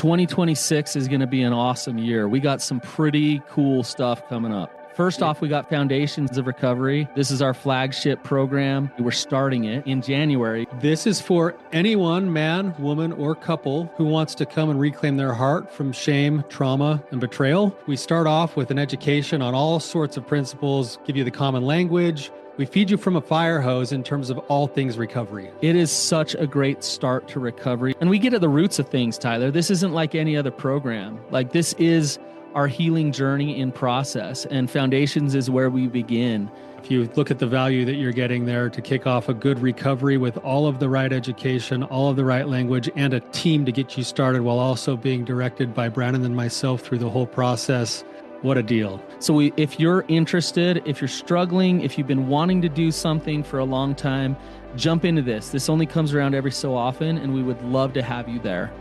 2026 is going to be an awesome year. We got some pretty cool stuff coming up. First off, we got Foundations of Recovery. This is our flagship program. We're starting it in January. This is for anyone, man, woman, or couple who wants to come and reclaim their heart from shame, trauma, and betrayal. We start off with an education on all sorts of principles, give you the common language. We feed you from a fire hose in terms of all things recovery. It is such a great start to recovery. And we get at the roots of things, Tyler. This isn't like any other program. Like, this is our healing journey in process, and Foundations is where we begin. If you look at the value that you're getting there to kick off a good recovery with all of the right education, all of the right language, and a team to get you started while also being directed by Brannon and myself through the whole process, what a deal. So if you're interested, if you're struggling, if you've been wanting to do something for a long time, jump into this. This only comes around every so often, and we would love to have you there.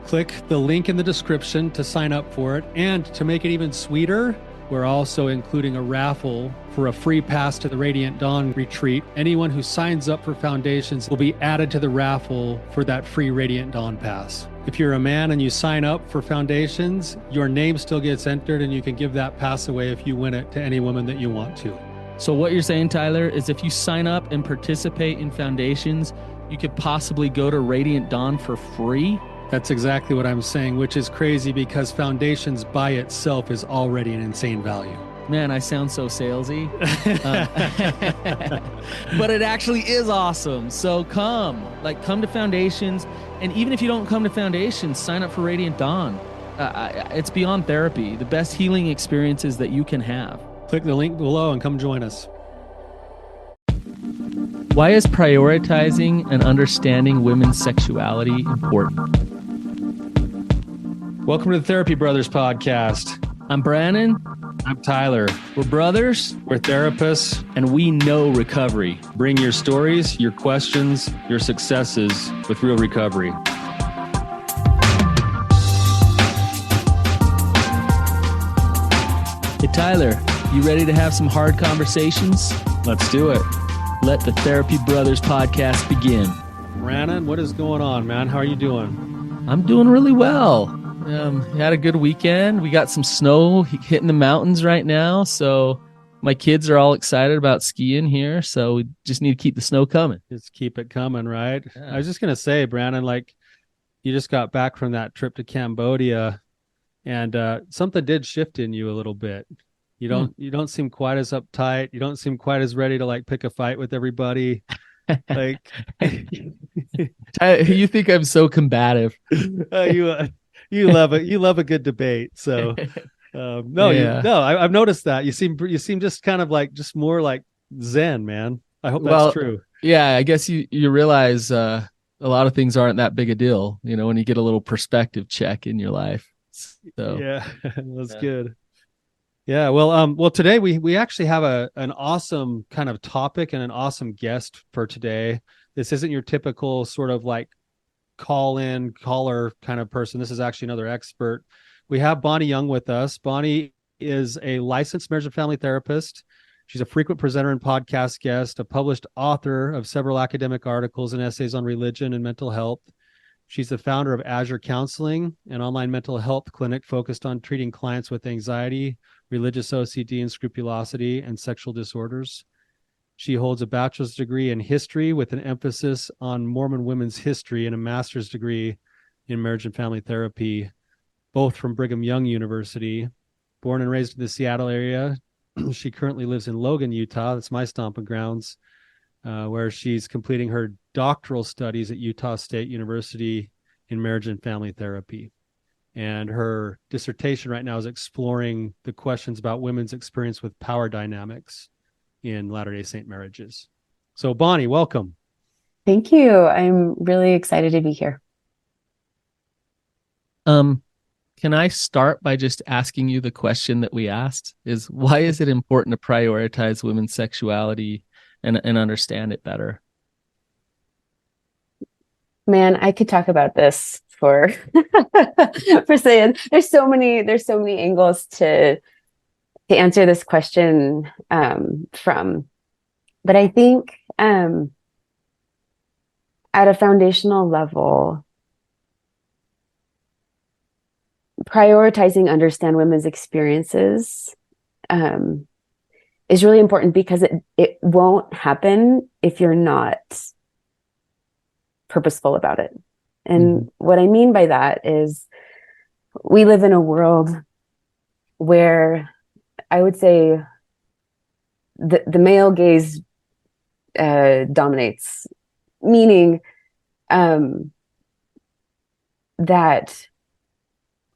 Click the link in the description to sign up for it. And to make it even sweeter, we're also including a raffle for a free pass to the Radiant Dawn retreat. Anyone who signs up for Foundations will be added to the raffle for that free Radiant Dawn pass. If you're a man and you sign up for Foundations, your name still gets entered, and you can give that pass away if you win it to any woman that you want to. So what you're saying, Tyler, is if you sign up and participate in Foundations, you could possibly go to Radiant Dawn for free? That's exactly what I'm saying, which is crazy because Foundations by itself is already an insane value. Man, I sound so salesy. But it actually is awesome. So come to Foundations. And even if you don't come to Foundations, sign up for Radiant Dawn. It's beyond therapy, the best healing experiences that you can have. Click the link below and come join us. Why is prioritizing and understanding women's sexuality important? Welcome to the Therapy Brothers podcast. I'm Brannon. I'm Tyler. We're brothers. We're therapists. And we know recovery. Bring your stories, your questions, your successes with real recovery. Hey, Tyler, you ready to have some hard conversations? Let's do it. Let the Therapy Brothers podcast begin. Brannon, what is going on, man? How are you doing? I'm doing really well. Had a good weekend. We got some snow hitting the mountains right now, so my kids are all excited about skiing here, so we just need to keep the snow coming. Just keep it coming, right? Yeah. I was just going to say, Brannon, like, you just got back from that trip to Cambodia, and something did shift in you a little bit. You don't seem quite as uptight. You don't seem quite as ready to like pick a fight with everybody. Like, You think I'm so combative? You love it. You love a good debate. So, I've noticed that you seem just kind of like just more like Zen, man. I hope that's true. Yeah, I guess you realize a lot of things aren't that big a deal, when you get a little perspective check in your life. So yeah, that's good. Yeah, well, today we actually have an awesome kind of topic and an awesome guest for today. This isn't your typical sort of like caller kind of person. This is actually another expert. We have Bonnie Young with us. Bonnie is a licensed marriage and family therapist. She's a frequent presenter and podcast guest, a published author of several academic articles and essays on religion and mental health. She's the founder of Azure Counseling, an online mental health clinic focused on treating clients with anxiety, religious OCD and scrupulosity, and sexual disorders. She holds a bachelor's degree in history with an emphasis on Mormon women's history and a master's degree in marriage and family therapy, both from Brigham Young University. Born and raised in the Seattle area, she currently lives in Logan, Utah. That's my stomping grounds, where she's completing her doctoral studies at Utah State University in marriage and family therapy. And her dissertation right now is exploring the questions about women's experience with power dynamics in Latter-day Saint marriages. So Bonnie, welcome. Thank you. I'm really excited to be here. Can I start by just asking you the question that we asked? Is why is it important to prioritize women's sexuality and understand it better? Man, I could talk about this for saying there's so many angles to answer this question from. But I think at a foundational level, prioritizing understand women's experiences is really important, because it won't happen if you're not purposeful about it. And what I mean by that is, we live in a world where I would say the male gaze dominates, meaning that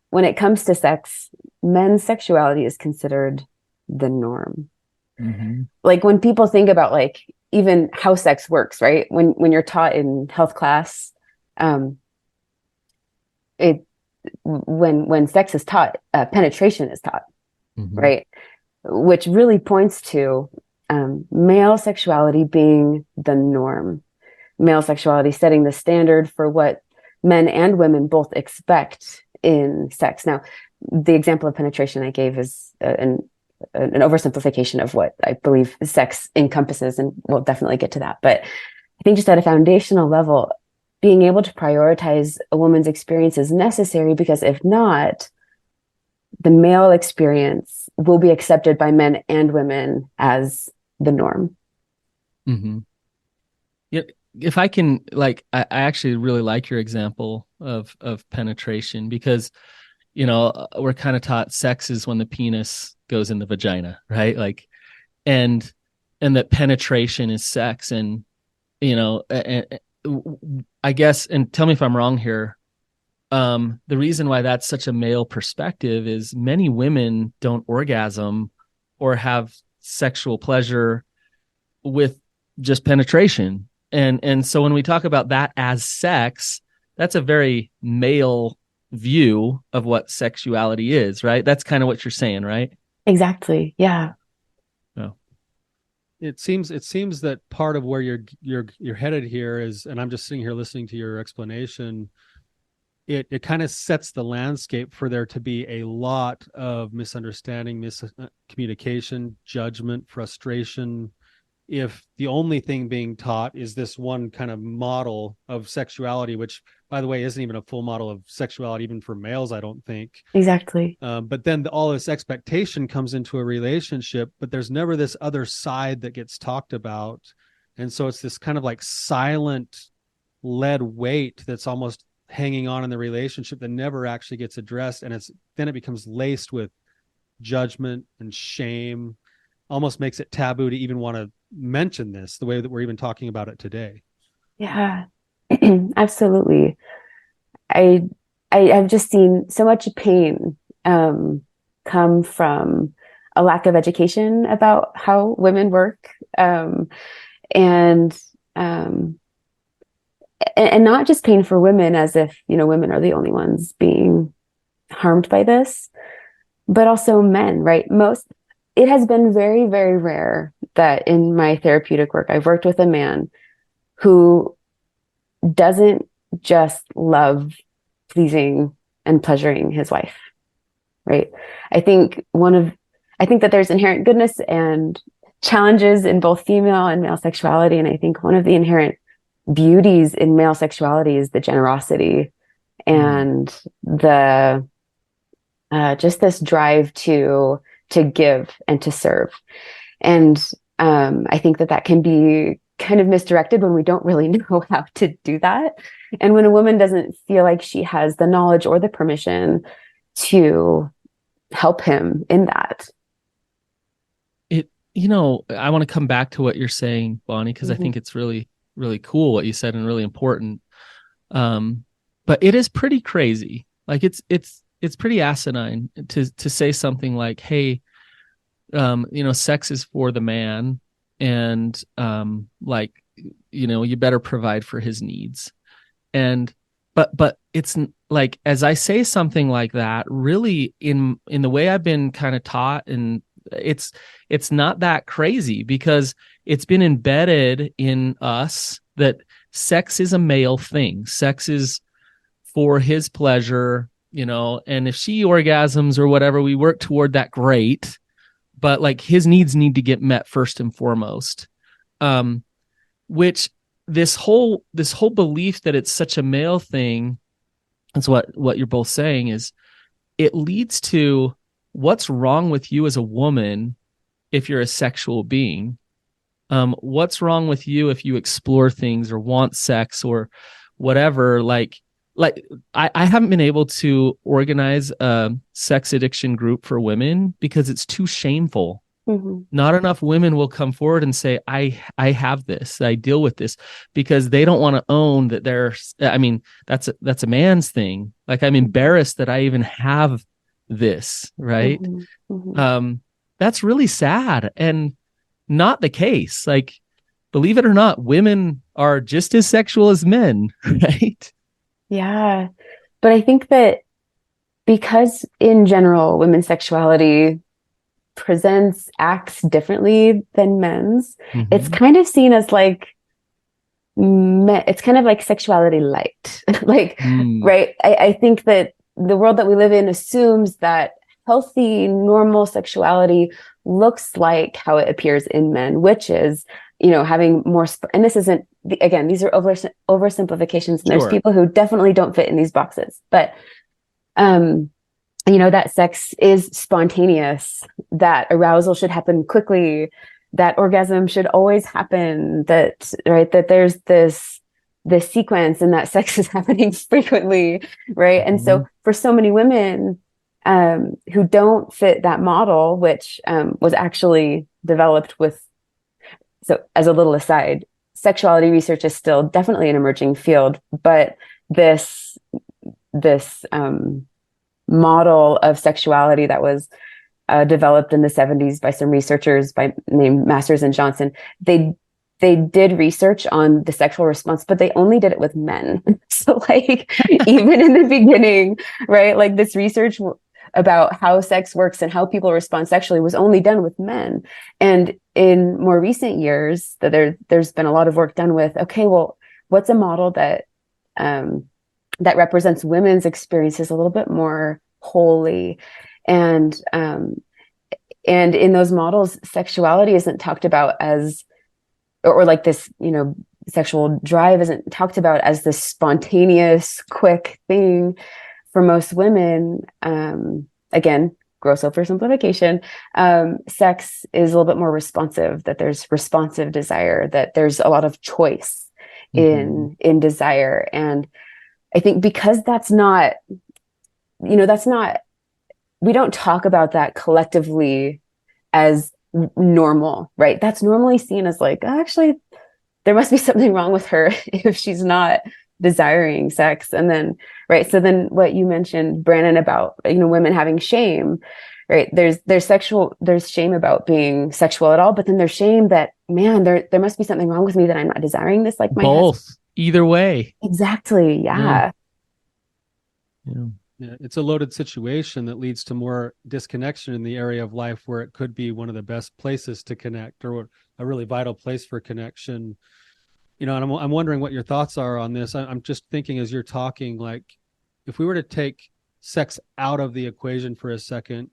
when it comes to sex, men's sexuality is considered the norm. Like when people think about like even how sex works, right? When you're taught in health class, when sex is taught, penetration is taught, right? Which really points to male sexuality being the norm. Male sexuality setting the standard for what men and women both expect in sex. Now, the example of penetration I gave is an oversimplification of what I believe sex encompasses, and we'll definitely get to that. But I think just at a foundational level, being able to prioritize a woman's experience is necessary, because if not, the male experience will be accepted by men and women as the norm. Yeah, if I can, like, I actually really like your example of penetration, because, you know, we're kind of taught sex is when the penis goes in the vagina, right? Like, and that penetration is sex. And, you know, I guess, and tell me if I'm wrong here, the reason why that's such a male perspective is many women don't orgasm or have sexual pleasure with just penetration. And so when we talk about that as sex, that's a very male view of what sexuality is, right? That's kind of what you're saying, right? Exactly. Yeah. Oh. It seems that part of where you're headed here is, and I'm just sitting here listening to your explanation, it kind of sets the landscape for there to be a lot of misunderstanding, miscommunication, judgment, frustration, if the only thing being taught is this one kind of model of sexuality, which, by the way, isn't even a full model of sexuality, even for males, I don't think. Exactly. But then all this expectation comes into a relationship, but there's never this other side that gets talked about. And so it's this kind of like silent lead weight that's almost hanging on in the relationship that never actually gets addressed. And then it becomes laced with judgment and shame, almost makes it taboo to even want to mention this the way that we're even talking about it today. Yeah, absolutely. I've just seen so much pain come from a lack of education about how women work, and not just pain for women as if, you know, women are the only ones being harmed by this, but also men, right? It has been very, very rare that in my therapeutic work, I've worked with a man who doesn't just love pleasing and pleasuring his wife, right? I think that there's inherent goodness and challenges in both female and male sexuality. And I think one of the inherent beauties in male sexuality is the generosity and the just this drive to give and to serve. And I think that can be kind of misdirected when we don't really know how to do that. And when a woman doesn't feel like she has the knowledge or the permission to help him in that. You know, I want to come back to what you're saying, Bonnie, because I think it's really, really cool what you said and really important. But it is pretty crazy. Like it's pretty asinine to say something like, hey, you know, sex is for the man, and like, you know, you better provide for his needs. And but it's like, as I say something like that, really in the way I've been kind of taught, and it's not that crazy, because it's been embedded in us that sex is a male thing. Sex is for his pleasure, you know, and if she orgasms or whatever, we work toward that, great. But like, his needs need to get met first and foremost. Which this whole belief that it's such a male thing, that's what you're both saying, is it leads to what's wrong with you as a woman if you're a sexual being. What's wrong with you if you explore things or want sex or whatever? Like I haven't been able to organize a sex addiction group for women because it's too shameful. Mm-hmm. Not enough women will come forward and say, I have this, I deal with this, because they don't want to own that that's a man's thing. Like, I'm embarrassed that I even have this, right? Mm-hmm. Mm-hmm. That's really sad and not the case. Like, believe it or not, women are just as sexual as men, right? Yeah. But I think that because in general, women's sexuality acts differently than men's, it's kind of seen as like, it's kind of like sexuality light. Like, right? I think that the world that we live in assumes that healthy, normal sexuality looks like how it appears in men, which is, having more, and this isn't, again, these are oversimplifications, and there's people who definitely don't fit in these boxes, but, that sex is spontaneous, that arousal should happen quickly, that orgasm should always happen, that there's this sequence and that sex is happening frequently, right? And so for so many women who don't fit that model, which was actually developed so as a little aside, sexuality research is still definitely an emerging field, but this model of sexuality that was developed in the 70s by some researchers named Masters and Johnson, they did research on the sexual response, but they only did it with men. So like, even in the beginning, right, like this research about how sex works and how people respond sexually was only done with men. And in more recent years, there's been a lot of work done with, okay, well, what's a model that represents women's experiences a little bit more wholly? And in those models, sexuality isn't talked about as, or like this, sexual drive isn't talked about as this spontaneous, quick thing. For most women, again, gross oversimplification, sex is a little bit more responsive, that there's responsive desire, that there's a lot of choice in desire. And I think because that's not, we don't talk about that collectively as normal, right? That's normally seen as like, actually, there must be something wrong with her if she's not desiring sex. And then, right. So then what you mentioned, Brannon, about, women having shame, right? There's shame about being sexual at all, but then there's shame that, man, there must be something wrong with me that I'm not desiring this like my both husband. Either way. Exactly. Yeah. Yeah, it's a loaded situation that leads to more disconnection in the area of life where it could be one of the best places to connect, or a really vital place for connection. And I'm wondering what your thoughts are on this. I'm just thinking as you're talking, like, if we were to take sex out of the equation for a second,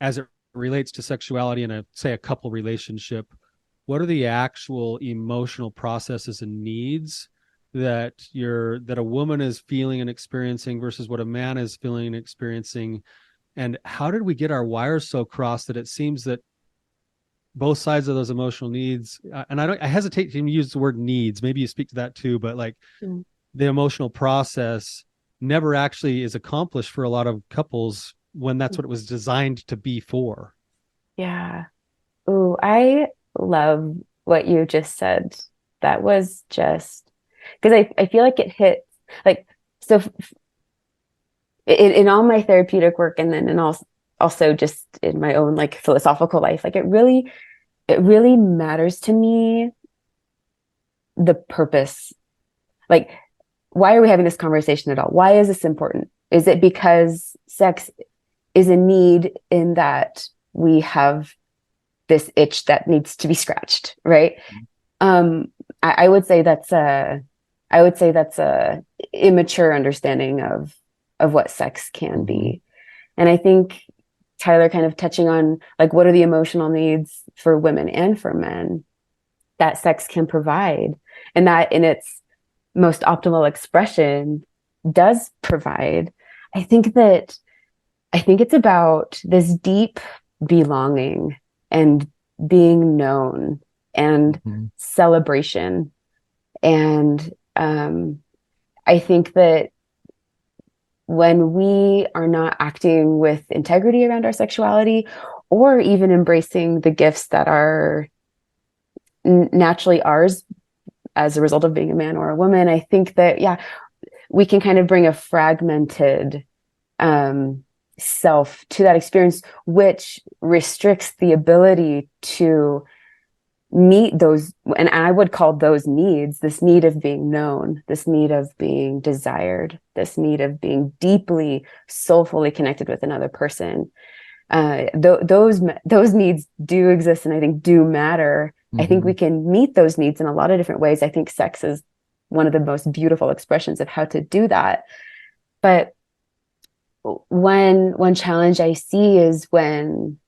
as it relates to sexuality in a couple relationship, what are the actual emotional processes and needs that a woman is feeling and experiencing versus what a man is feeling and experiencing? And how did we get our wires so crossed that it seems that both sides of those emotional needs, and I hesitate to even use the word needs, maybe you speak to that too, but like the emotional process never actually is accomplished for a lot of couples when that's what it was designed to be for. Yeah. Ooh, I love what you just said. That was just, because I feel like it hit, like, so in all my therapeutic work, and then also just in my own like philosophical life, like it really matters to me, the purpose. Like, why are we having this conversation at all? Why is this important? Is it because sex is a need in that we have this itch that needs to be scratched, right? I would say that's a immature understanding of what sex can be. And I think Tyler kind of touching on like, what are the emotional needs for women and for men that sex can provide, and that in its most optimal expression does provide. I think that I think it's about this deep belonging and being known and celebration. And I think that when we are not acting with integrity around our sexuality, or even embracing the gifts that are naturally ours as a result of being a man or a woman, I think that, yeah, we can kind of bring a fragmented self to that experience, which restricts the ability to meet those, and I would call those needs, this need of being known, this need of being desired, this need of being deeply soulfully connected with another person. Those needs do exist, and I think do matter. I think we can meet those needs in a lot of different ways. I think sex is one of the most beautiful expressions of how to do that. But one challenge I see is when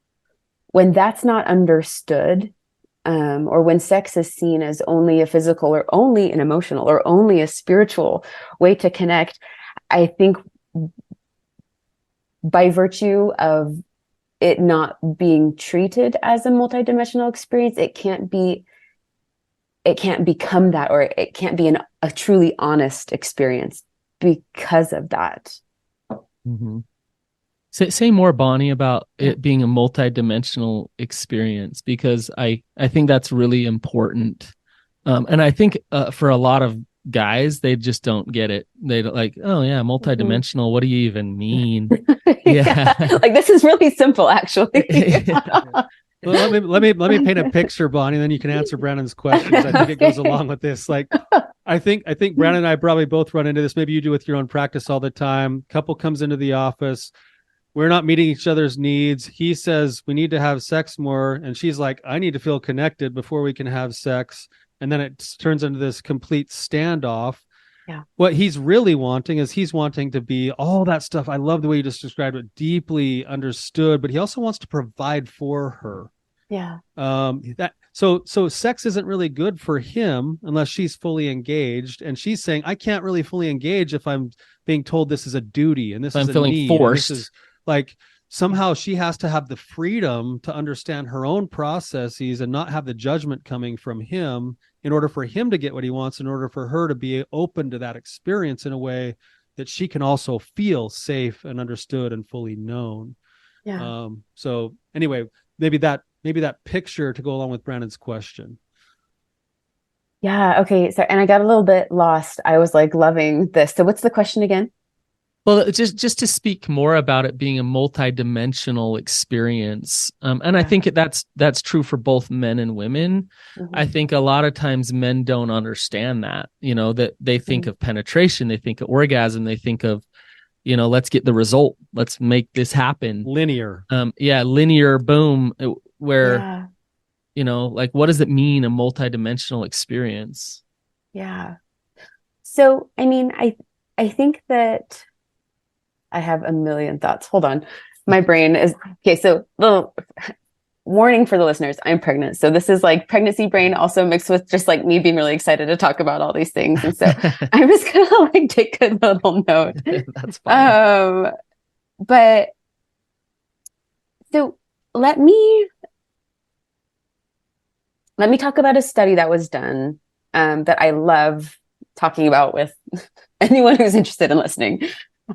that's not understood, or when sex is seen as only a physical or only an emotional or only a spiritual way to connect. I think by virtue of it not being treated as a multidimensional experience, it can't become that, or it can't be a truly honest experience because of that. Say more, Bonnie, about it being a multidimensional experience, because I think that's really important. And I think for a lot of guys, they just don't get it. They don't like, oh yeah, multidimensional. What do you even mean? Yeah. Like, this is really simple, actually. Well, let me paint a picture, Bonnie, and then you can answer Brannon's questions. I think it goes along with this. Like, I think Brannon and I probably both run into this. Maybe you do with your own practice all the time. Couple comes into the office. We're not meeting each other's needs. He says we need to have sex more, and she's like, I need to feel connected before we can have sex. And then it turns into this complete standoff. Yeah. What he's really wanting is he's wanting to be all that stuff. I love the way you just described it, deeply understood, but he also wants to provide for her. Yeah. So sex isn't really good for him unless she's fully engaged. And she's saying, I can't really fully engage if I'm being told this is a duty and this is a feeling need, forced. this is like, somehow she has to have the freedom to understand her own processes and not have the judgment coming from him in order for him to get what he wants, in order for her to be open to that experience in a way that she can also feel safe and understood and fully known. Yeah. So anyway, maybe that picture to go along with Brannon's question. Yeah. Okay. So, and I got a little bit lost. I was like loving this. So what's the question again? Well, just to speak more about it being a multidimensional experience. And I think that's true for both men and women. I think a lot of times men don't understand that, that they think of penetration, they think of orgasm, they think of, let's get the result. Let's make this happen. Linear. Linear, boom, where, like, what does it mean, a multidimensional experience? Yeah. So, I mean, I think that I have a million thoughts. Hold on. My brain is okay. So, little warning for the listeners, I'm pregnant. So this is like pregnancy brain also mixed with just like me being really excited to talk about all these things. And so I'm just going to like take a little note. That's fine. But so let me talk about a study that was done that I love talking about with anyone who's interested in listening.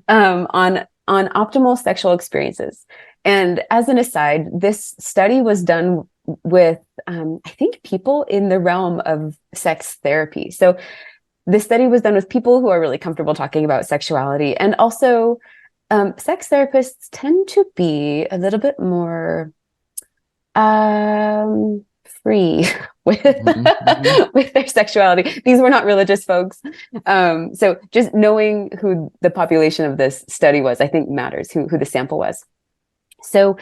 On optimal sexual experiences. And as an aside, this study was done with, I think, people in the realm of sex therapy. So this study was done with people who are really comfortable talking about sexuality. And also, sex therapists tend to be a little bit more free with with their sexuality. These were not religious folks. So just knowing who the population of this study was, I think matters, who the sample was. So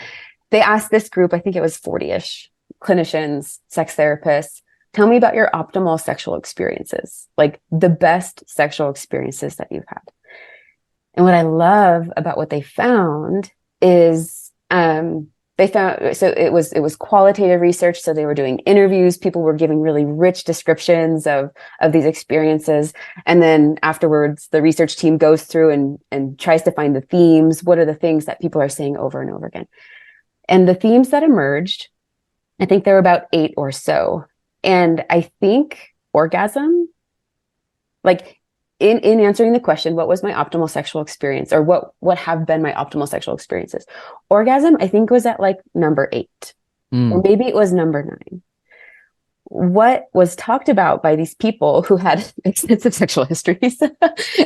they asked this group, I think it was 40-ish clinicians, sex therapists, tell me about your optimal sexual experiences, like the best sexual experiences that you've had. And what I love about what they found is they found, so it was qualitative research. So they were doing interviews. People were giving really rich descriptions of these experiences. And then afterwards, the research team goes through and tries to find the themes. What are the things that people are saying over and over again? And the themes that emerged, I think there were about 8 or so. And I think orgasm, like in answering the question, what was my optimal sexual experience, or what have been my optimal sexual experiences? Orgasm, I think, was at like number 8, or maybe it was number 9. What was talked about by these people who had extensive sexual histories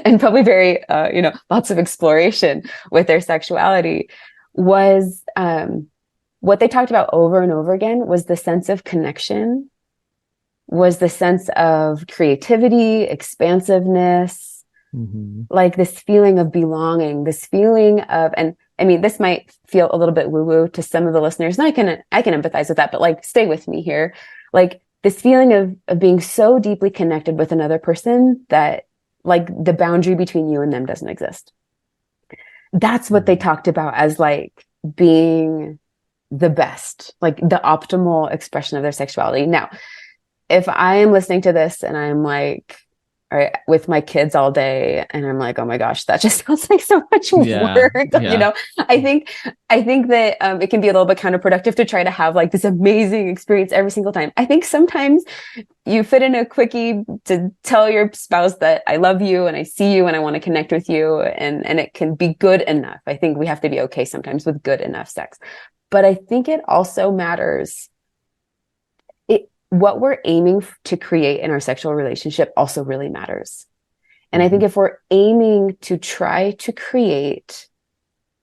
and probably very, lots of exploration with their sexuality was, what they talked about over and over again was the sense of connection, was the sense of creativity, expansiveness, like this feeling of belonging, this feeling of, and I mean, this might feel a little bit woo-woo to some of the listeners, and I can empathize with that, but like, stay with me here. Like this feeling of being so deeply connected with another person that like the boundary between you and them doesn't exist. That's what they talked about as like being the best, like the optimal expression of their sexuality. Now, if I am listening to this and I'm like, all right, with my kids all day, and I'm like, oh my gosh, that just sounds like so much work. Yeah. I think that it can be a little bit counterproductive to try to have like this amazing experience every single time. I think sometimes you fit in a quickie to tell your spouse that I love you and I see you and I want to connect with you, and it can be good enough. I think we have to be okay sometimes with good enough sex. But I think it also matters. What we're aiming to create in our sexual relationship also really matters. And I think if we're aiming to try to create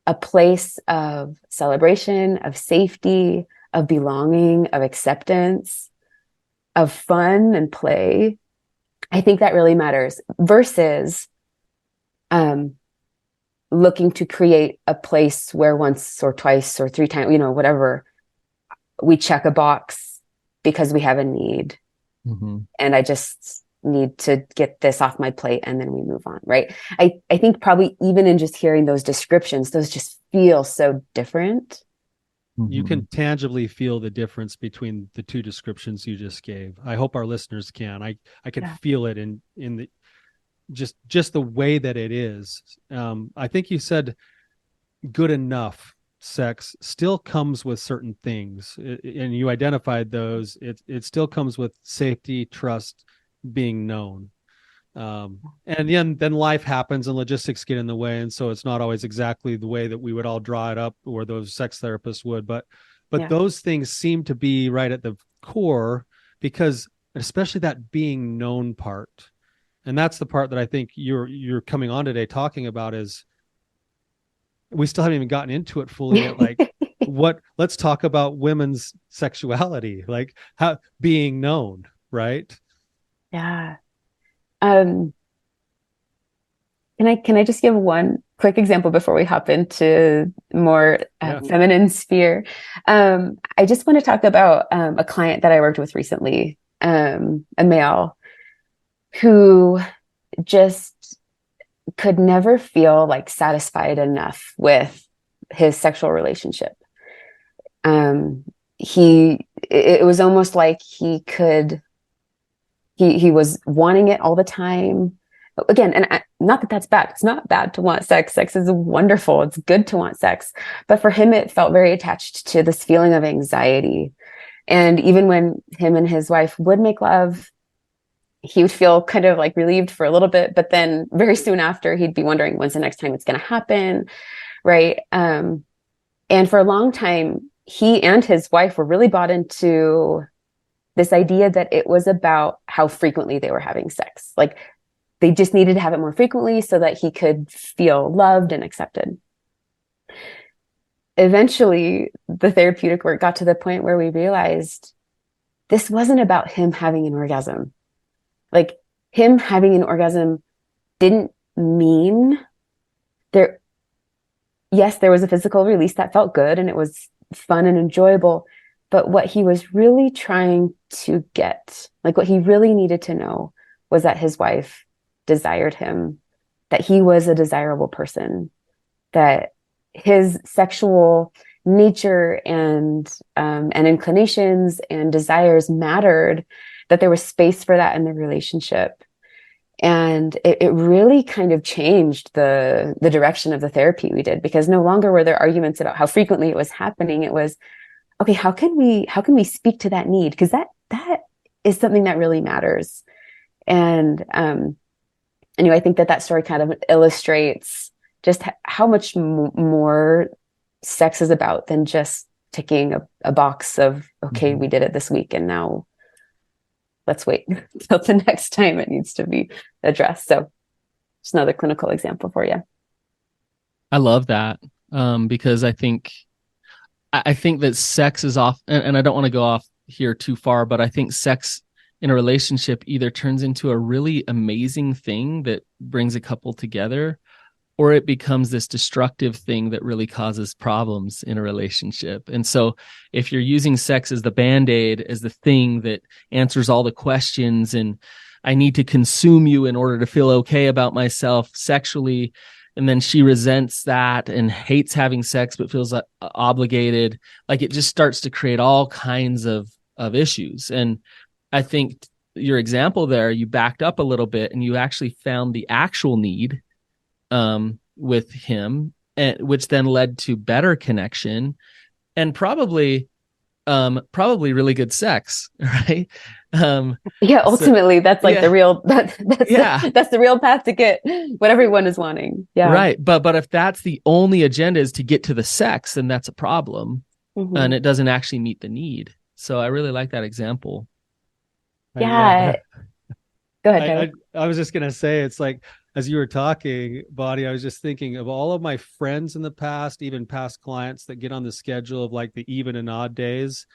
a place of celebration, of safety, of belonging, of acceptance, of fun and play, I think that really matters, versus looking to create a place where once or twice or 3 times, whatever, we check a box because we have a need, and I just need to get this off my plate, and then we move on, right? I think probably even in just hearing those descriptions, those just feel so different. You can tangibly feel the difference between the 2 descriptions you just gave. I hope our listeners can. I can feel it in the just the way that it is. I think you said good enough sex still comes with certain things, and you identified those. It still comes with safety, trust, being known, and then life happens and logistics get in the way, and so it's not always exactly the way that we would all draw it up, or those sex therapists would, but those things seem to be right at the core, because especially that being known part, and that's the part that I think you're coming on today talking about, is we still haven't even gotten into it fully yet. Like let's talk about women's sexuality, like how being known, right? Yeah. Can I just give one quick example before we hop into more feminine sphere? I just want to talk about a client that I worked with recently, a male who just could never feel like satisfied enough with his sexual relationship. It was almost like he was wanting it all the time. Again, and not that that's bad. It's not bad to want sex. Sex is wonderful. It's good to want sex. But for him, it felt very attached to this feeling of anxiety. And even when him and his wife would make love, he would feel kind of like relieved for a little bit, but then very soon after, he'd be wondering when's the next time it's going to happen, right? And for a long time, he and his wife were really bought into this idea that it was about how frequently they were having sex. Like they just needed to have it more frequently so that he could feel loved and accepted. Eventually, the therapeutic work got to the point where we realized this wasn't about him having an orgasm. Like him having an orgasm didn't mean there. Yes, there was a physical release that felt good and it was fun and enjoyable. But what he was really trying to get, like what he really needed to know, was that his wife desired him, that he was a desirable person, that his sexual nature and inclinations and desires mattered, that there was space for that in the relationship. And it really kind of changed the direction of the therapy we did, because no longer were there arguments about how frequently it was happening. It was, okay, how can we speak to that need? Because that is something that really matters. And anyway, I think that story kind of illustrates just how much more sex is about than just ticking a box of, okay, we did it this week, and now let's wait till the next time it needs to be addressed. So just another clinical example for you. I love that, because I think that sex is off, and I don't want to go off here too far, but I think sex in a relationship either turns into a really amazing thing that brings a couple together, or it becomes this destructive thing that really causes problems in a relationship. And so if you're using sex as the Band-Aid, as the thing that answers all the questions, and I need to consume you in order to feel okay about myself sexually, and then she resents that and hates having sex but feels obligated, like it just starts to create all kinds of issues. And I think your example there, you backed up a little bit and you actually found the actual need with him, which then led to better connection and probably really good sex, right? Ultimately, that's like the real that's the real path to get what everyone is wanting. Yeah, right. But if that's the only agenda is to get to the sex, then that's a problem, and it doesn't actually meet the need. So I really like that example. Yeah. Go ahead. I was just gonna say, it's like, as you were talking, Bonnie, I was just thinking of all of my friends in the past, even past clients that get on the schedule of like the even and odd days.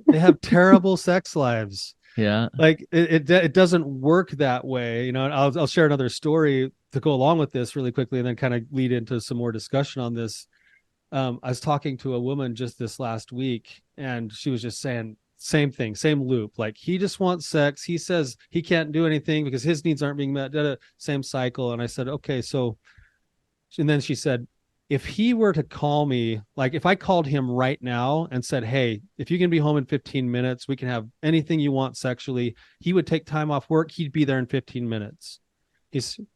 They have terrible sex lives. Yeah. Like it doesn't work that way. You know, I'll share another story to go along with this really quickly and then kind of lead into some more discussion on this. I was talking to a woman just this last week, and she was just saying, same thing, same loop. Like, he just wants sex. He says he can't do anything because his needs aren't being met. Same cycle. And I said, okay, so, and then she said, if he were to call me, like if I called him right now and said, hey, if you can be home in 15 minutes, we can have anything you want sexually. He would take time off work. He'd be there in 15 minutes.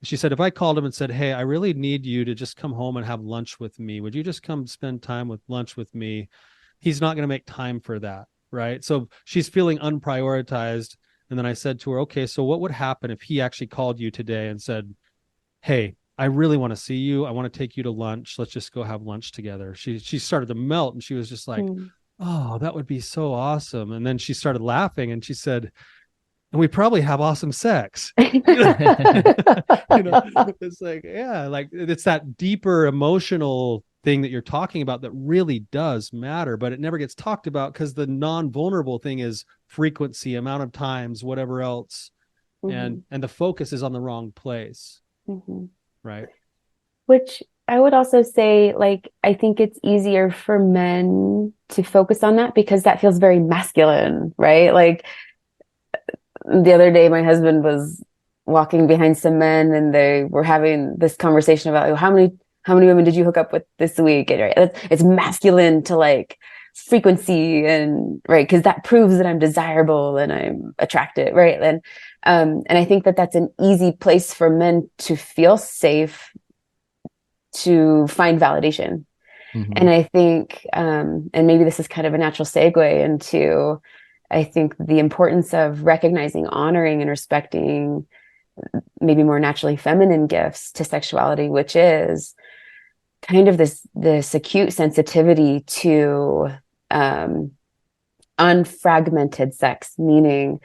She said, if I called him and said, hey, I really need you to just come home and have lunch with me. Would you just come spend time with lunch with me? He's not going to make time for that. Right. So she's feeling unprioritized. And then I said to her, okay, so what would happen if he actually called you today and said, hey, I really want to see you. I want to take you to lunch. Let's just go have lunch together. She started to melt, and she was just like, oh, that would be so awesome. And then she started laughing, and she said, and we probably have awesome sex. It's like, yeah, like it's that deeper emotional thing that you're talking about that really does matter, but it never gets talked about because the non-vulnerable thing is frequency, amount of times, whatever else. And the focus is on the wrong place. Right. Which I would also say, like, I think it's easier for men to focus on that because that feels very masculine, right? Like, the other day, my husband was walking behind some men and they were having this conversation about, like, how many women did you hook up with this week? And, right, it's masculine to like frequency, and right, because that proves that I'm desirable and I'm attractive, right? And I think that that's an easy place for men to feel safe, to find validation. And I think, and maybe this is kind of a natural segue into, I think, the importance of recognizing, honoring, and respecting maybe more naturally feminine gifts to sexuality, which is kind of this acute sensitivity to unfragmented sex, meaning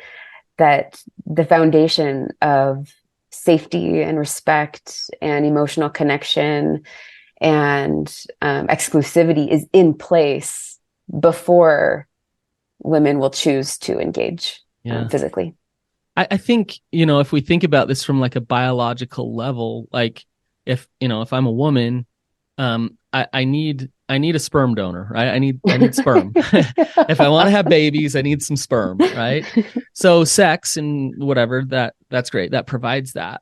that the foundation of safety and respect and emotional connection and exclusivity is in place before women will choose to engage physically. I think, if we think about this from like a biological level, like if I'm a woman, I need a sperm donor, right? I need sperm. If I want to have babies, I need some sperm, right? So sex and whatever, that's great. That provides that.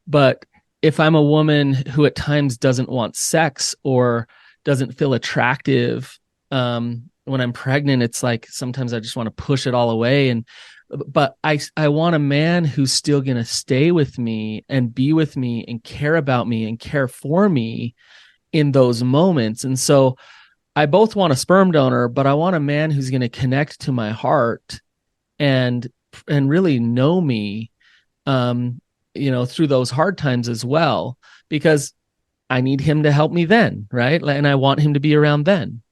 But if I'm a woman who at times doesn't want sex, or doesn't feel attractive. When I'm pregnant, it's like sometimes I just want to push it all away. But I want a man who's still going to stay with me and be with me and care about me and care for me in those moments. And so I both want a sperm donor, but I want a man who's going to connect to my heart and really know me, through those hard times as well, because I need him to help me then, right? And I want him to be around then.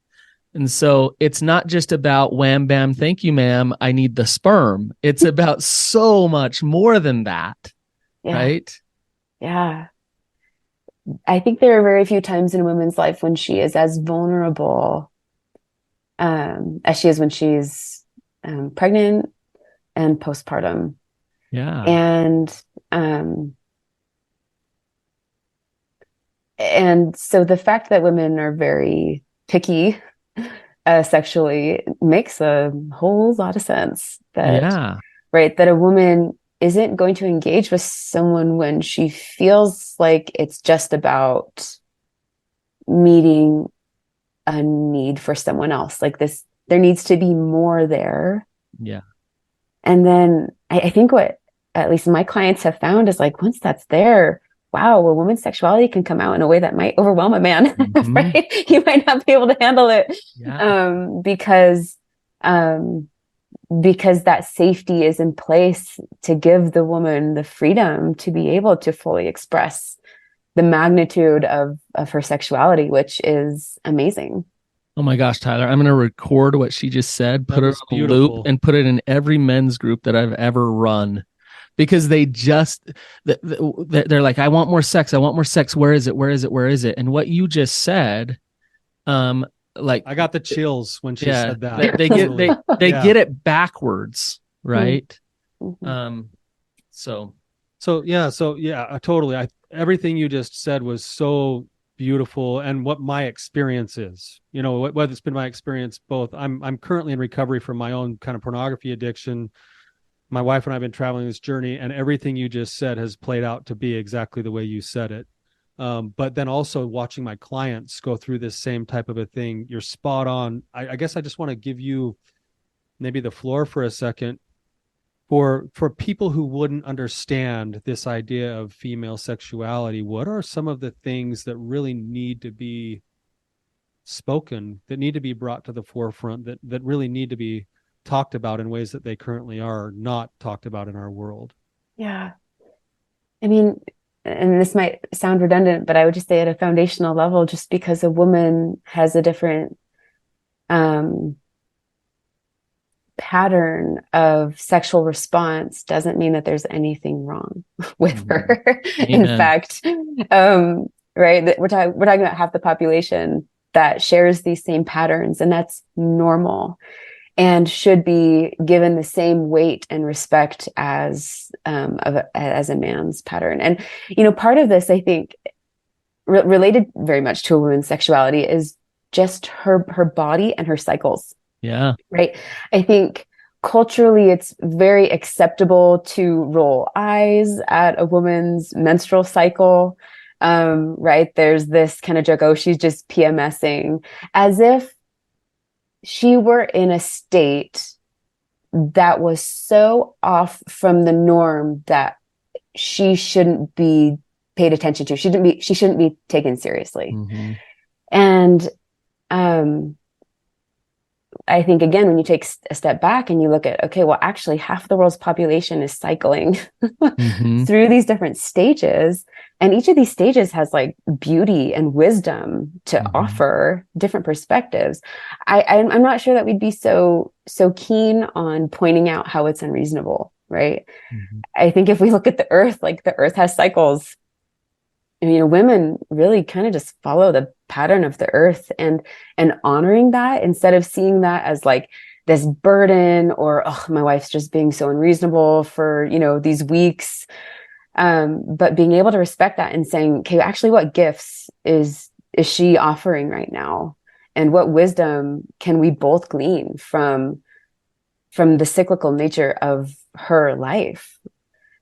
And so it's not just about wham, bam, thank you, ma'am, I need the sperm. It's about so much more than that, right? Yeah. I think there are very few times in a woman's life when she is as vulnerable as she is when she's pregnant and postpartum. Yeah. And so the fact that women are very picky sexually makes a whole lot of sense. Right, that a woman isn't going to engage with someone when she feels like it's just about meeting a need for someone else. Like this, there needs to be more there. Yeah. And then I think what at least my clients have found is like, once that's there, wow, a woman's sexuality can come out in a way that might overwhelm a man, right? He might not be able to handle it because that safety is in place to give the woman the freedom to be able to fully express the magnitude of her sexuality, which is amazing. Oh my gosh, Tyler, I'm going to record what she just said, put it on a loop, and put it in every men's group that I've ever run. Because they're like, I want more sex. I want more sex. Where is it? Where is it? Where is it? And what you just said, like I got the chills when she said that. They get it backwards, right? So totally. Everything you just said was so beautiful, and what my experience is, whether it's been my experience both. I'm currently in recovery from my own kind of pornography addiction. My wife and I have been traveling this journey, and everything you just said has played out to be exactly the way you said it. But then also watching my clients go through this same type of a thing, you're spot on. I guess I just want to give you maybe the floor for a second for people who wouldn't understand this idea of female sexuality. What are some of the things that really need to be spoken, that need to be brought to the forefront, that really need to be talked about in ways that they currently are not talked about in our world? Yeah. I mean, and this might sound redundant, but I would just say at a foundational level, just because a woman has a different pattern of sexual response doesn't mean that there's anything wrong with her. In fact, right, we're talking about half the population that shares these same patterns, and that's normal and should be given the same weight and respect as a man's pattern. And part of this, I think, related very much to a woman's sexuality is just her body and her cycles. Yeah. Right. I think culturally it's very acceptable to roll eyes at a woman's menstrual cycle. Right. There's this kind of joke, oh, she's just PMSing, as if she were in a state that was so off from the norm that she shouldn't be paid attention to. She shouldn't be taken seriously. Mm-hmm. And I think, again, when you take a step back and you look at, okay, well, actually half the world's population is cycling through these different stages. And each of these stages has like beauty and wisdom to offer, different perspectives. I'm not sure that we'd be so keen on pointing out how it's unreasonable, right? I think if we look at the earth, like the earth has cycles. And, women really kind of just follow the pattern of the earth, and honoring that instead of seeing that as like this burden or, oh, my wife's just being so unreasonable for, these weeks. But being able to respect that and saying, okay, actually what gifts is she offering right now? And what wisdom can we both glean from the cyclical nature of her life?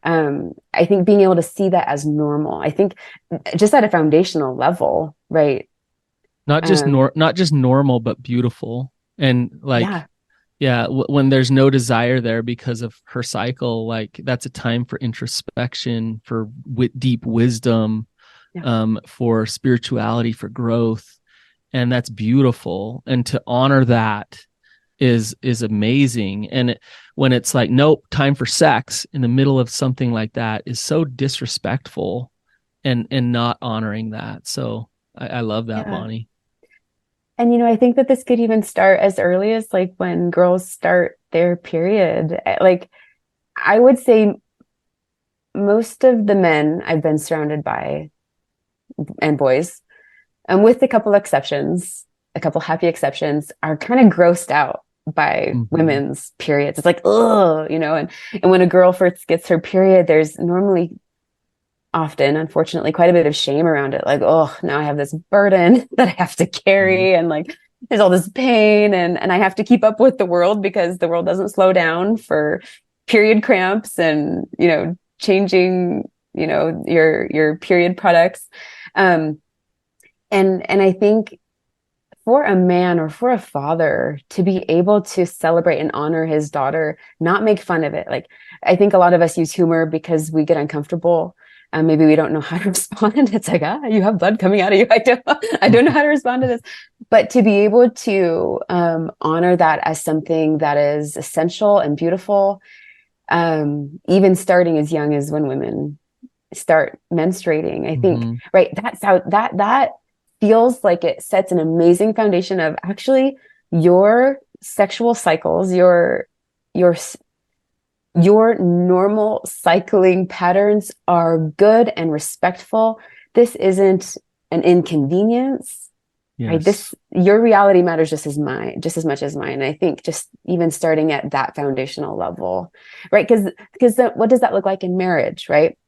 I think being able to see that as normal, I think just at a foundational level, right? Not just normal, but beautiful. And like, Yeah. yeah, when there's no desire there because of her cycle, like that's a time for introspection, for deep wisdom, Yeah. for spirituality, for growth. And that's beautiful. And to honor that is amazing. And when it's like, nope, time for sex in the middle of something like that is so disrespectful and not honoring that. So I love that, Yeah. Bonnie. And, I think that this could even start as early as like when girls start their period. Like, I would say most of the men I've been surrounded by, and boys, and with a couple exceptions, a couple happy exceptions, are kind of grossed out by women's periods. It's like, oh, and when a girl first gets her period, there's normally often, unfortunately, quite a bit of shame around it. Like, oh, now I have this burden that I have to carry, and like there's all this pain, and I have to keep up with the world because the world doesn't slow down for period cramps and changing your period products. And I think for a man or for a father to be able to celebrate and honor his daughter, not make fun of it. Like, I think a lot of us use humor because we get uncomfortable. Maybe we don't know how to respond. It's like, you have blood coming out of you. I don't know how to respond to this. But to be able to honor that as something that is essential and beautiful, even starting as young as when women start menstruating, I think, right, that's how that feels like it sets an amazing foundation of actually your sexual cycles, your normal cycling patterns are good and respectful. This isn't an inconvenience. Yes. Right? Your reality matters just as much as mine. And I think just even starting at that foundational level, right? Because what does that look like in marriage, right?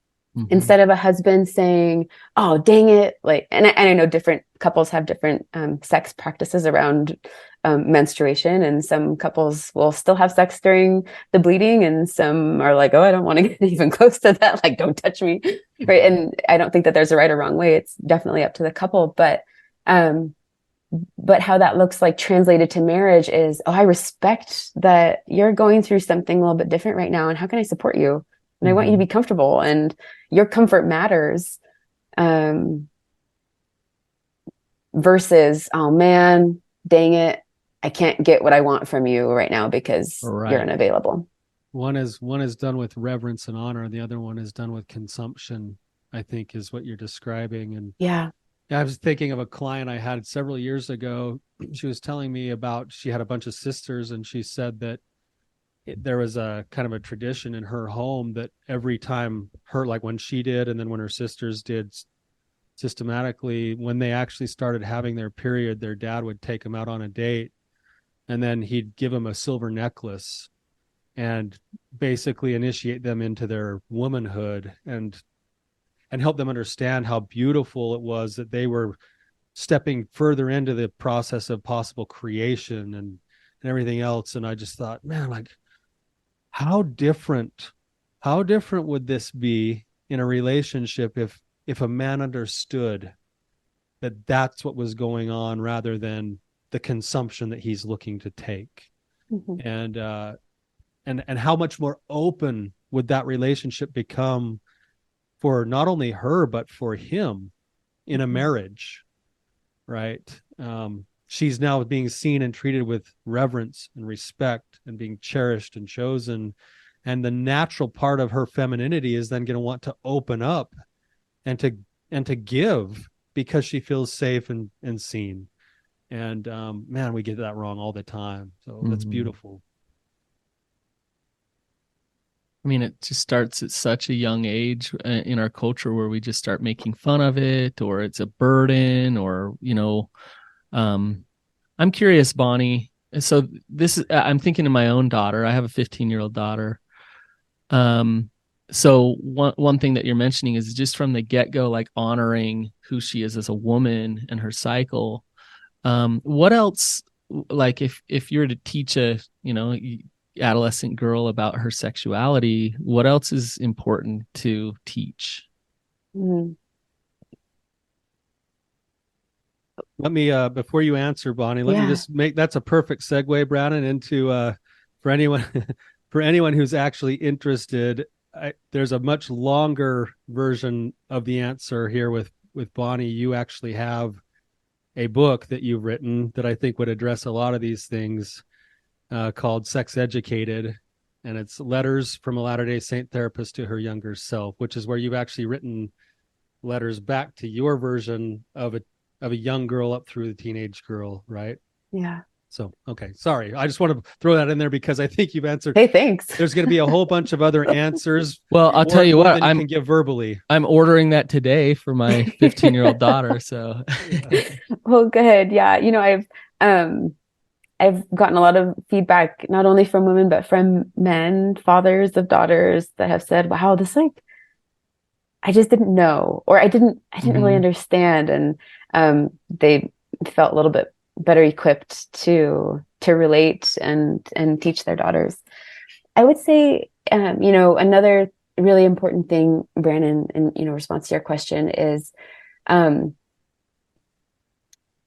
Instead of a husband saying, oh, dang it. Like, and I know different couples have different sex practices around menstruation, and some couples will still have sex during the bleeding, and some are like, oh, I don't want to get even close to that. Like, don't touch me. Right. And I don't think that there's a right or wrong way. It's definitely up to the couple. But how that looks like translated to marriage is, oh, I respect that you're going through something a little bit different right now. And how can I support you? And I want you to be comfortable, and your comfort matters. Versus, oh man, dang it, I can't get what I want from you right now because you're unavailable. One is done with reverence and honor, and the other one is done with consumption, I think, is what you're describing. And yeah, I was thinking of a client I had several years ago. She was telling me about, she had a bunch of sisters, and she said that there was a kind of a tradition in her home that every time like when she did, and then when her sisters did, systematically, when they actually started having their period, their dad would take them out on a date, and then he'd give them a silver necklace and basically initiate them into their womanhood and help them understand how beautiful it was that they were stepping further into the process of possible creation and everything else. And I just thought, man, like, how different would this be in a relationship if a man understood that that's what was going on rather than the consumption that he's looking to take. And how much more open would that relationship become for not only her but for him in a marriage, right? She's now being seen and treated with reverence and respect and being cherished and chosen. And the natural part of her femininity is then going to want to open up and to give because she feels safe and seen. And man, we get that wrong all the time. So that's beautiful. I mean, it just starts at such a young age in our culture where we just start making fun of it, or it's a burden, or, I'm curious, Bonnie. So I'm thinking of my own daughter. I have a 15-year-old daughter. So one thing that you're mentioning is just from the get-go, like honoring who she is as a woman and her cycle. What else, like if you were to teach a, adolescent girl about her sexuality, what else is important to teach? let me before you answer, Bonnie, let me just make, that's a perfect segue, Brannon, into for anyone for anyone who's actually interested. There's a much longer version of the answer here with Bonnie. You actually have a book that you've written that I think would address a lot of these things, called Sex Educated, and it's Letters from a Latter-day Saint Therapist to Her Younger Self, which is where you've actually written letters back to your version of a young girl up through the teenage girl, right? Yeah. So, okay, sorry. I just want to throw that in there because I think you've answered. Hey, thanks. There's going to be a whole bunch of other answers. Well, I'll tell you what, I can give verbally. I'm ordering that today for my 15-year-old daughter. So, well, good. Yeah. I've gotten a lot of feedback, not only from women, but from men, fathers of daughters, that have said, wow, this, like, I just didn't know, or I didn't really understand. And they felt a little bit better equipped to relate and teach their daughters. I would say, another really important thing, Brannon, in response to your question is,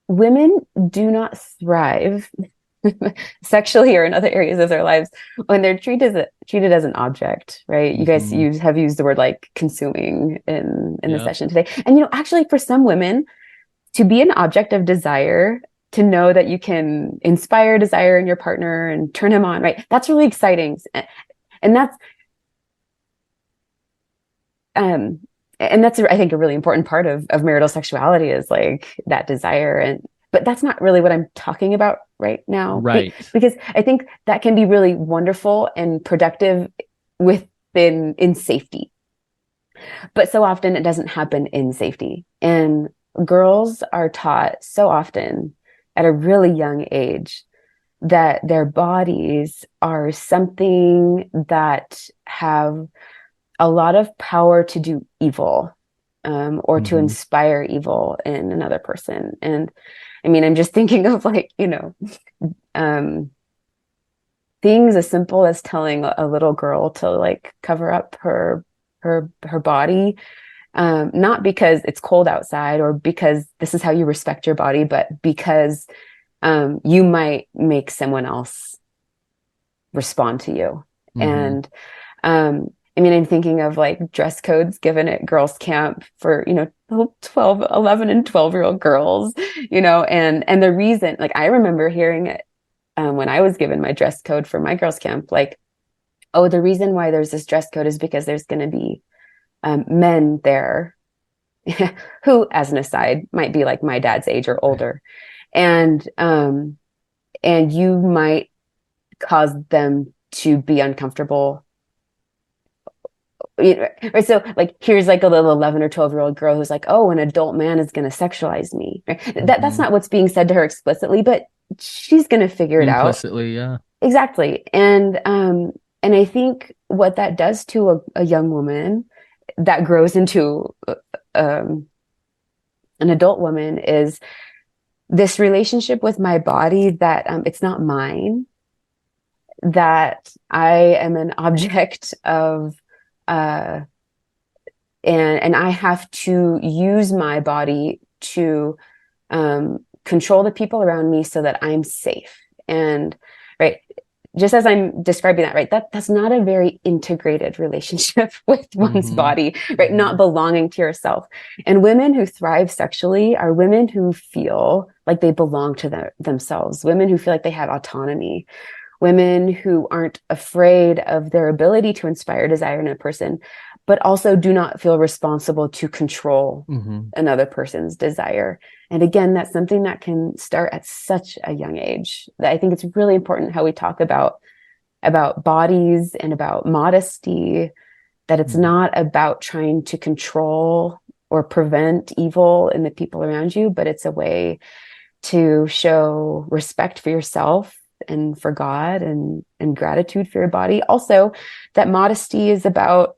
women do not thrive sexually or in other areas of their lives when they're treated as an object, right? You guys have used the word like consuming in the session today. And actually, for some women, to be an object of desire, to know that you can inspire desire in your partner and turn him on, right? That's really exciting. And that's I think a really important part of marital sexuality is like that desire. But that's not really what I'm talking about right now. Right. Because I think that can be really wonderful and productive in safety. But so often it doesn't happen in safety. And girls are taught so often at a really young age that their bodies are something that have a lot of power to do evil, or to inspire evil in another person. And I mean, I'm just thinking of like, things as simple as telling a little girl to like cover up her body, not because it's cold outside or because this is how you respect your body, but because you might make someone else respond to you. And I mean, I'm thinking of like dress codes given at girls' camp for, 11 and 12-year-old girls, and the reason, like, I remember hearing it when I was given my dress code for my girls' camp, like, oh, the reason why there's this dress code is because there's going to be men there who, as an aside, might be like my dad's age or older. And you might cause them to be uncomfortable. Right. So like, here's like a little 11 or 12-year-old girl who's like, oh, an adult man is going to sexualize me. Right? That's not what's being said to her explicitly, but she's going to figure it out. Implicitly, yeah. Exactly. And I think what that does to a young woman that grows into an adult woman is this relationship with my body that it's not mine, that I am an object of, and I have to use my body to control the people around me so that I'm safe. And right, just as I'm describing that, right, that's not a very integrated relationship with one's body, right? Not belonging to yourself. And women who thrive sexually are women who feel like they belong to themselves, women who feel like they have autonomy, women who aren't afraid of their ability to inspire desire in a person, but also do not feel responsible to control another person's desire. And again, that's something that can start at such a young age. I think it's really important how we talk about bodies and about modesty, that it's not about trying to control or prevent evil in the people around you, but it's a way to show respect for yourself and for God and gratitude for your body. Also, that modesty is about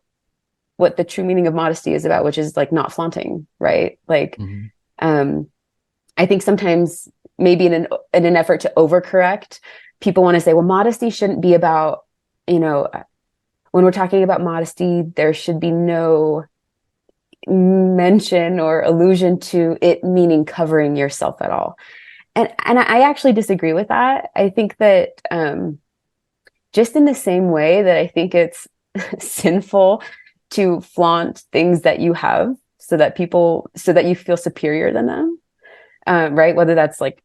what the true meaning of modesty is about, which is like not flaunting, right? Like, I think sometimes maybe in an effort to overcorrect, people want to say, well, modesty shouldn't be about, when we're talking about modesty, there should be no mention or allusion to it meaning covering yourself at all. And I actually disagree with that. I think that just in the same way that I think it's sinful to flaunt things that you have so that you feel superior than them, right? Whether that's like,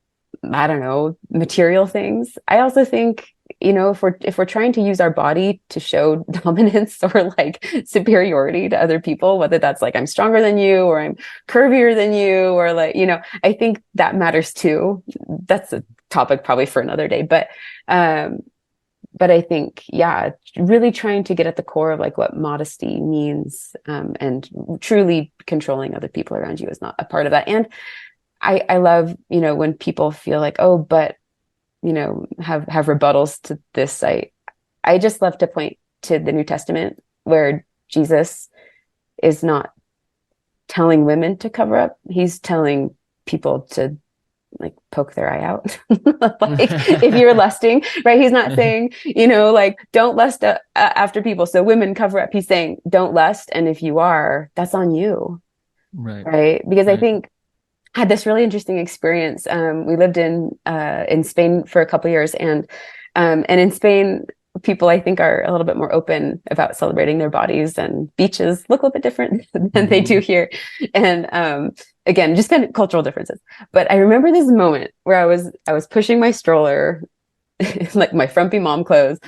I don't know, material things. I also think, if we're trying to use our body to show dominance or like superiority to other people, whether that's like I'm stronger than you or I'm curvier than you or like, I think that matters too. That's a topic probably for another day. But I think, yeah, really trying to get at the core of like what modesty means, and truly controlling other people around you is not a part of that. And I love, when people feel like, oh, but, have rebuttals to this. I just love to point to the New Testament where Jesus is not telling women to cover up. He's telling people to like poke their eye out. Like if you're lusting, right? He's not saying, like don't lust after people. So women cover up. He's saying don't lust. And if you are, that's on you. Right. Because I think I had this really interesting experience. We lived in Spain for a couple of years, and in Spain, people I think are a little bit more open about celebrating their bodies, and beaches look a little bit different than they do here. And again, just kind of cultural differences. But I remember this moment where I was pushing my stroller, like my frumpy mom clothes,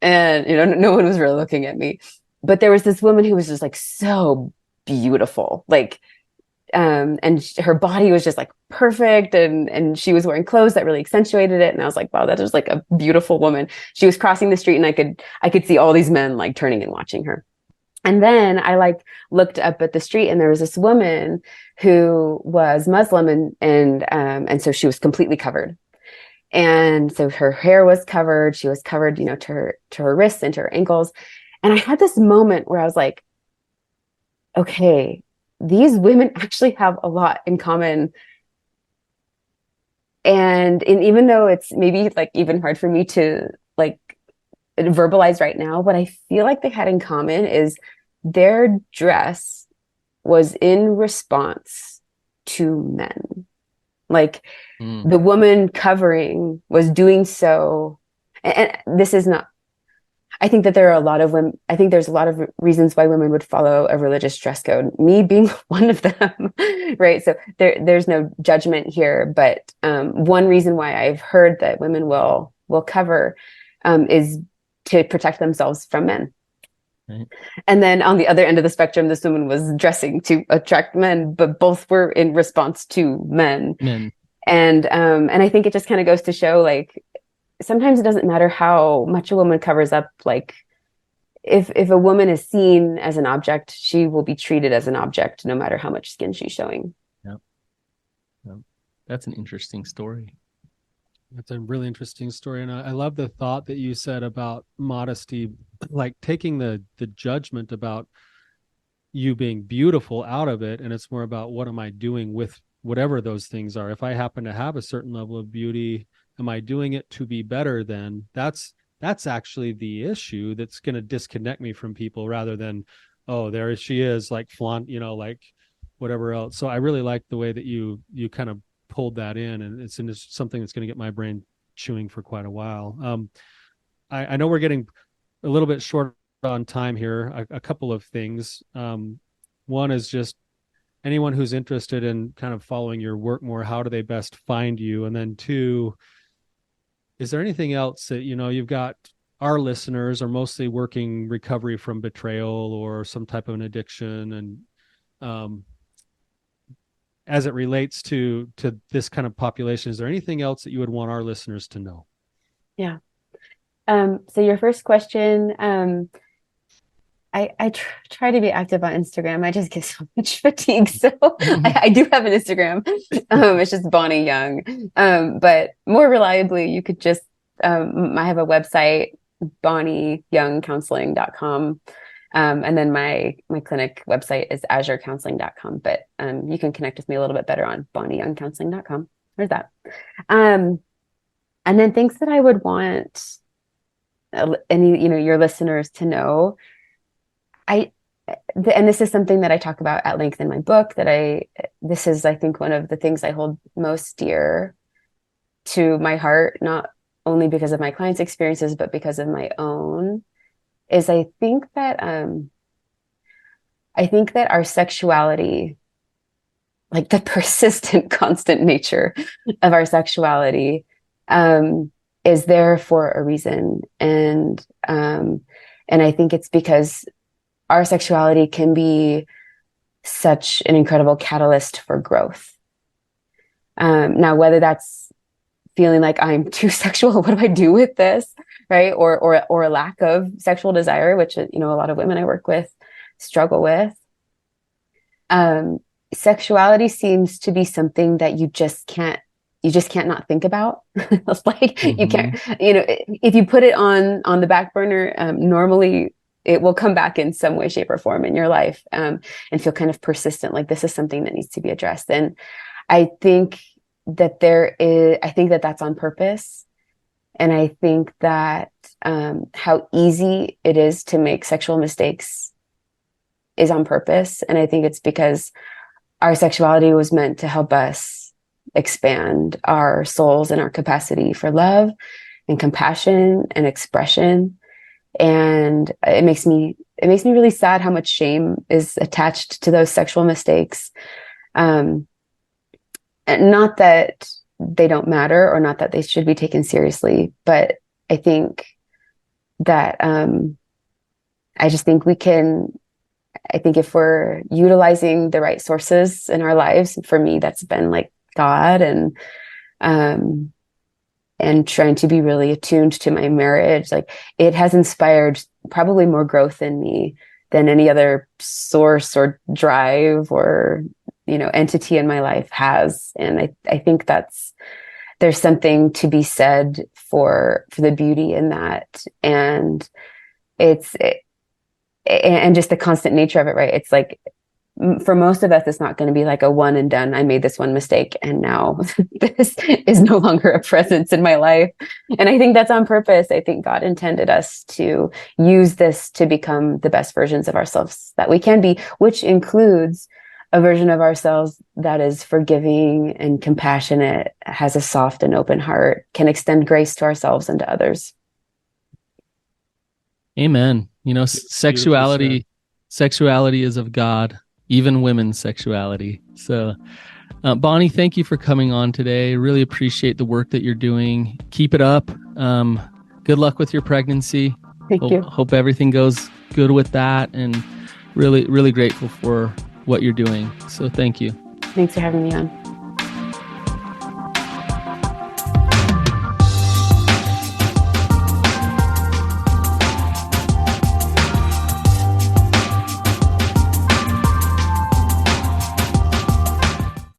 and no one was really looking at me. But there was this woman who was just like so beautiful, like. And her body was just like perfect, and she was wearing clothes that really accentuated it. And I was like, wow, that is like a beautiful woman. She was crossing the street, and I could see all these men like turning and watching her. And then I like looked up at the street, and there was this woman who was Muslim, and so she was completely covered. And so her hair was covered. She was covered, to her wrists and to her ankles. And I had this moment where I was like, okay, these women actually have a lot in common. And even though it's maybe like even hard for me to like verbalize right now, what I feel like they had in common is their dress was in response to men. Like the woman covering was doing so. And this is not, I think that there are a lot of women, I think there's a lot of reasons why women would follow a religious dress code, me being one of them, right? So there's no judgment here, but one reason why I've heard that women will cover is to protect themselves from men. Right. And then on the other end of the spectrum, this woman was dressing to attract men, but both were in response to men. And I think it just kind of goes to show like, sometimes it doesn't matter how much a woman covers up. Like if a woman is seen as an object, she will be treated as an object, no matter how much skin she's showing. Yep. That's an interesting story. That's a really interesting story. And I love the thought that you said about modesty, like taking the judgment about you being beautiful out of it. And it's more about what am I doing with whatever those things are. If I happen to have a certain level of beauty, am I doing it to be better than? That's actually the issue that's going to disconnect me from people, rather than, oh, there she is, like flaunt, like whatever else. So I really like the way that you kind of pulled that in, and it's something that's going to get my brain chewing for quite a while. I know we're getting a little bit short on time here. A couple of things. One is just anyone who's interested in kind of following your work more, how do they best find you? And then two, is there anything else that, you've got, our listeners are mostly working recovery from betrayal or some type of an addiction. And as it relates to this kind of population, is there anything else that you would want our listeners to know? Yeah. So your first question, I try to be active on Instagram. I just get so much fatigue. So I do have an Instagram. It's just Bonnie Young. But more reliably, you could just, I have a website, bonnieyoungcounseling.com. And then my clinic website is azurecounseling.com. But you can connect with me a little bit better on bonnieyoungcounseling.com. There's that. And then things that I would want any, your listeners to know. and this is something that I talk about at length in my book, this is, I think, one of the things I hold most dear to my heart, not only because of my clients' experiences, but because of my own, is I think that our sexuality, like the persistent, constant nature of our sexuality, is there for a reason. And I think it's because our sexuality can be such an incredible catalyst for growth. Now, whether that's feeling like I'm too sexual, what do I do with this, right? Or a lack of sexual desire, which, a lot of women I work with struggle with. Sexuality seems to be something that you just can't not think about. It's like, you can't, if you put it on the back burner, normally it will come back in some way, shape, or form in your life, and feel kind of persistent, like this is something that needs to be addressed. And I think that that's on purpose. And I think that how easy it is to make sexual mistakes is on purpose. And I think it's because our sexuality was meant to help us expand our souls and our capacity for love and compassion and expression. And it makes me really sad how much shame is attached to those sexual mistakes. And not that they don't matter or not that they should be taken seriously, but I think that I think if we're utilizing the right sources in our lives, for me, that's been like God, and trying to be really attuned to my marriage. Like, it has inspired probably more growth in me than any other source or drive or, entity in my life has. And I think there's something to be said for the beauty in that. And and just the constant nature of it, right? It's like, for most of us, it's not going to be like a one and done. I made this one mistake and now this is no longer a presence in my life. And I think that's on purpose. I think God intended us to use this to become the best versions of ourselves that we can be, which includes a version of ourselves that is forgiving and compassionate, has a soft and open heart, can extend grace to ourselves and to others. Amen. Sexuality is of God, even women's sexuality. So, Bonnie, thank you for coming on today. Really appreciate the work that you're doing. Keep it up. Good luck with your pregnancy. Thank you. Hope everything goes good with that, and really, really grateful for what you're doing. So thank you. Thanks for having me on.